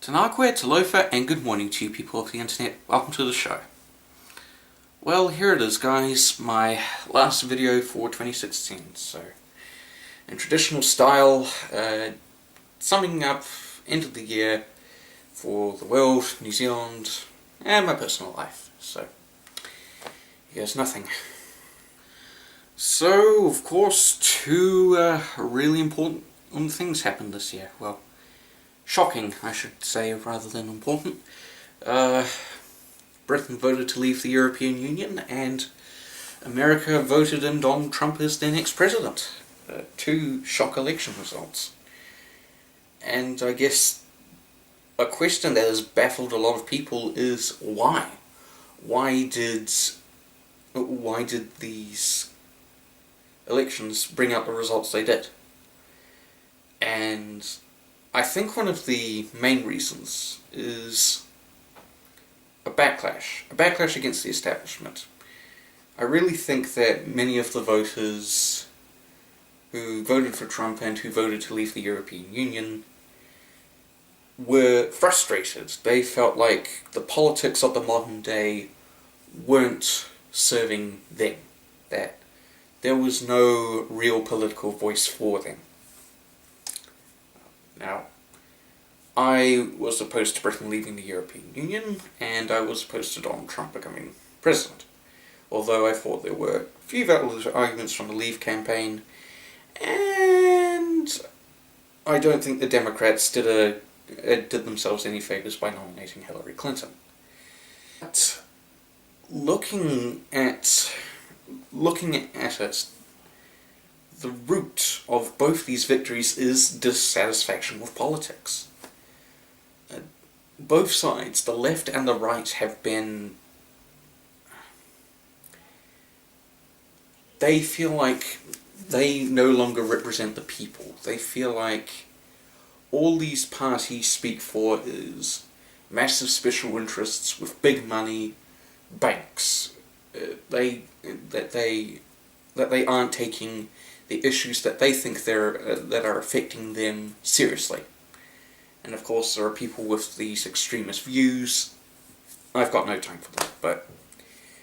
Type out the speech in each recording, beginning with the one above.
Tanakwe, Talofa, and good morning to you people of the internet. Welcome to the show. Well, here it is guys, my last video for 2016. So, in traditional style, summing up end of the year for the world, New Zealand, and my personal life. So, here's nothing. So, of course, two really important things happened this year. Well, shocking, I should say, rather than important. Britain voted to leave the European Union, and America voted in Donald Trump as their next president. Two shock election results. And I guess a question that has baffled a lot of people is why? Why did these elections bring out the results they did? And I think one of the main reasons is a backlash against the establishment. I really think that many of the voters who voted for Trump and who voted to leave the European Union were frustrated. They felt like the politics of the modern day weren't serving them, that there was no real political voice for them. Now, I was opposed to Britain leaving the European Union, and I was opposed to Donald Trump becoming president. Although I thought there were a few valid arguments from the Leave campaign, and I don't think the Democrats did themselves any favours by nominating Hillary Clinton. But looking at it, the root of both these victories is dissatisfaction with politics. Both sides, the left and the right, have been... They feel like they no longer represent the people. They feel like all these parties speak for is massive special interests with big money, banks. That they aren't taking the issues that they think that are affecting them seriously. And of course there are people with these extremist views. I've got no time for that, but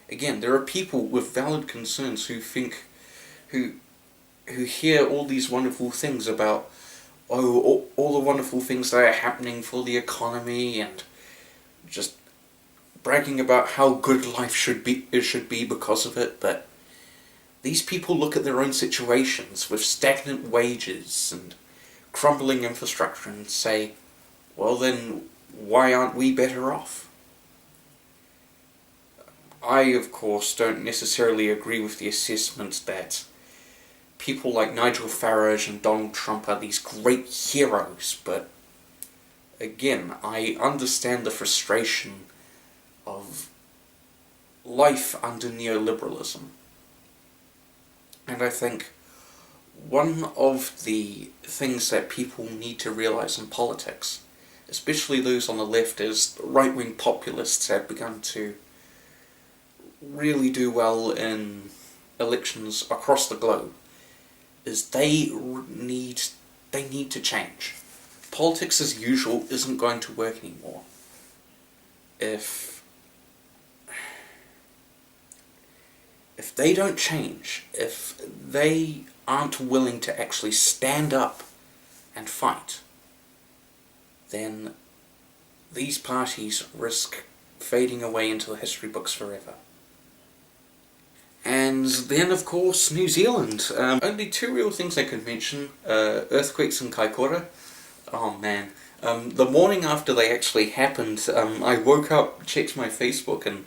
again, there are people with valid concerns who hear all these wonderful things about all the wonderful things that are happening for the economy, and just bragging about how good life should be because of it, but these people look at their own situations with stagnant wages and crumbling infrastructure and say, well then, why aren't we better off? I, of course, don't necessarily agree with the assessment that people like Nigel Farage and Donald Trump are these great heroes, but again, I understand the frustration of life under neoliberalism. And I think one of the things that people need to realise in politics, especially those on the left, as right-wing populists have begun to really do well in elections across the globe, is they need to change. Politics as usual isn't going to work anymore. If they don't change, if they aren't willing to actually stand up and fight, then these parties risk fading away into the history books forever. And then, of course, New Zealand. Only two real things I could mention. Earthquakes in Kaikoura. Oh man. The morning after they actually happened, I woke up, checked my Facebook, and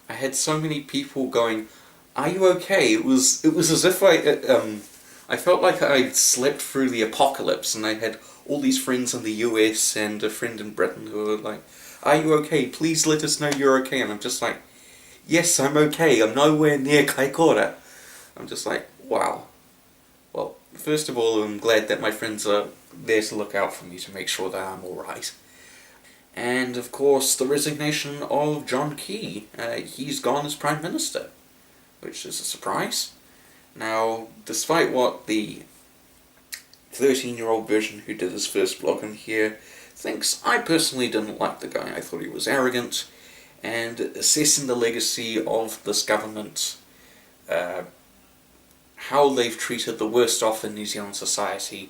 I had so many people going, "Are you okay?" It was as if I felt like I'd slept through the apocalypse, and I had all these friends in the US and a friend in Britain who were like, "Are you okay? Please let us know you're okay." And I'm just like, yes, I'm okay. I'm nowhere near Kaikoura. I'm just like, wow. Well, first of all, I'm glad that my friends are there to look out for me to make sure that I'm alright. And of course, the resignation of John Key. He's gone as Prime Minister, which is a surprise. Now, despite what the 13-year-old version who did his first vlog in here thinks. I personally didn't like the guy. I thought he was arrogant, and assessing the legacy of this government, how they've treated the worst off in New Zealand society,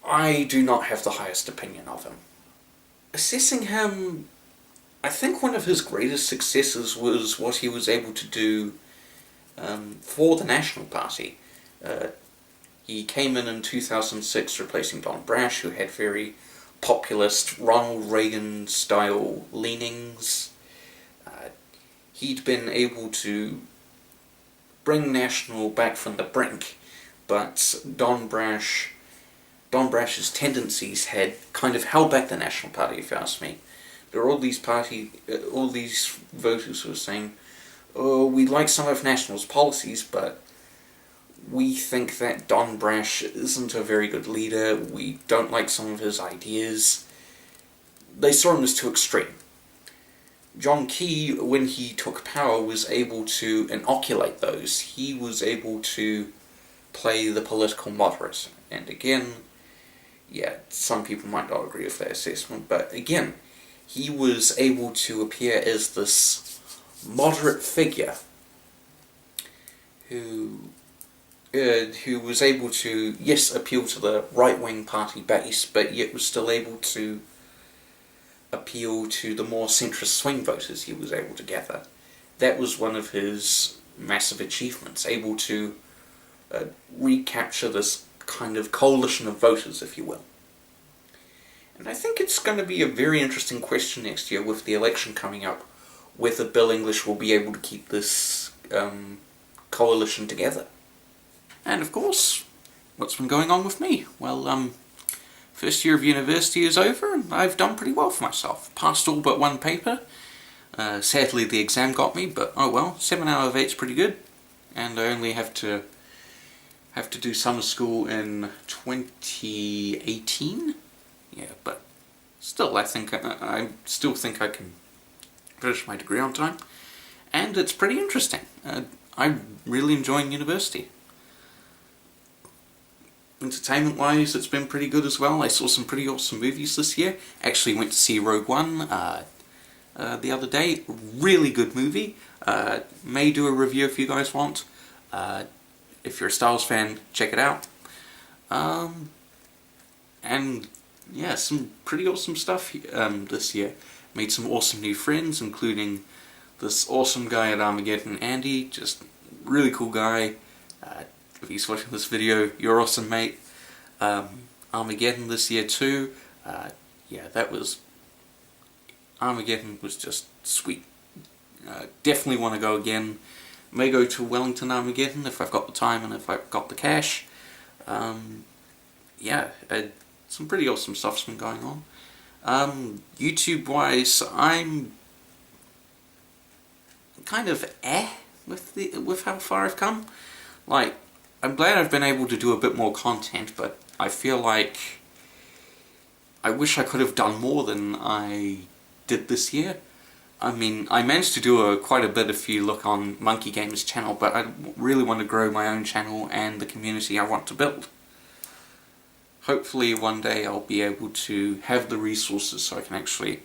I do not have the highest opinion of him. Assessing him, I think one of his greatest successes was what he was able to do for the National Party. He came in 2006 replacing Don Brash, who had very populist Ronald Reagan-style leanings. He'd been able to bring National back from the brink, but Don Brash's tendencies had kind of held back the National Party, if you ask me. There are all these voters who are saying, "Oh, we like some of National's policies, but we think that Don Brash isn't a very good leader, we don't like some of his ideas." They saw him as too extreme. John Key, when he took power, was able to inoculate those. He was able to play the political moderate. And again, yeah, some people might not agree with that assessment, but again, he was able to appear as this moderate figure who was able to, yes, appeal to the right-wing party base, but yet was still able to appeal to the more centrist swing voters he was able to gather. That was one of his massive achievements, able to recapture this kind of coalition of voters, if you will. And I think it's going to be a very interesting question next year with the election coming up, whether Bill English will be able to keep this coalition together. And of course, what's been going on with me? Well, first year of university is over and I've done pretty well for myself. Passed all but one paper. Sadly the exam got me, but oh well, 7 out of 8 is pretty good. And I only have to do summer school in 2018. Yeah, but still, I still think I can finish my degree on time. And it's pretty interesting. I'm really enjoying university. Entertainment-wise, it's been pretty good as well. I saw some pretty awesome movies this year. Actually went to see Rogue One the other day. Really good movie. May do a review if you guys want. If you're a Star Wars fan, check it out. And yeah, some pretty awesome stuff this year. Made some awesome new friends, including this awesome guy at Armageddon, Andy. Just really cool guy. If he's watching this video, you're awesome, mate. Armageddon this year too. Yeah, Armageddon was just sweet. Definitely want to go again. May go to Wellington Armageddon if I've got the time and if I've got the cash. Yeah, some pretty awesome stuff's been going on. YouTube-wise, I'm kind of with how far I've come. Like, I'm glad I've been able to do a bit more content, but I feel like I wish I could have done more than I did this year. I mean, I managed to do quite a bit if you look on Monkey Gamer's channel, but I really want to grow my own channel and the community I want to build. Hopefully one day I'll be able to have the resources so I can actually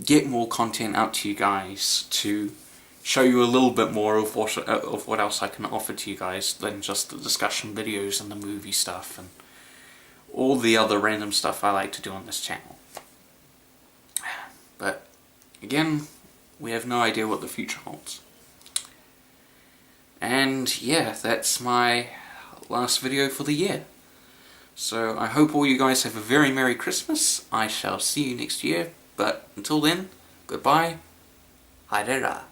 get more content out to you guys to show you a little bit more of what else I can offer to you guys than just the discussion videos and the movie stuff and all the other random stuff I like to do on this channel. But again, we have no idea what the future holds. And yeah, that's my last video for the year. So I hope all you guys have a very Merry Christmas. I shall see you next year, but until then, goodbye. Haere rā.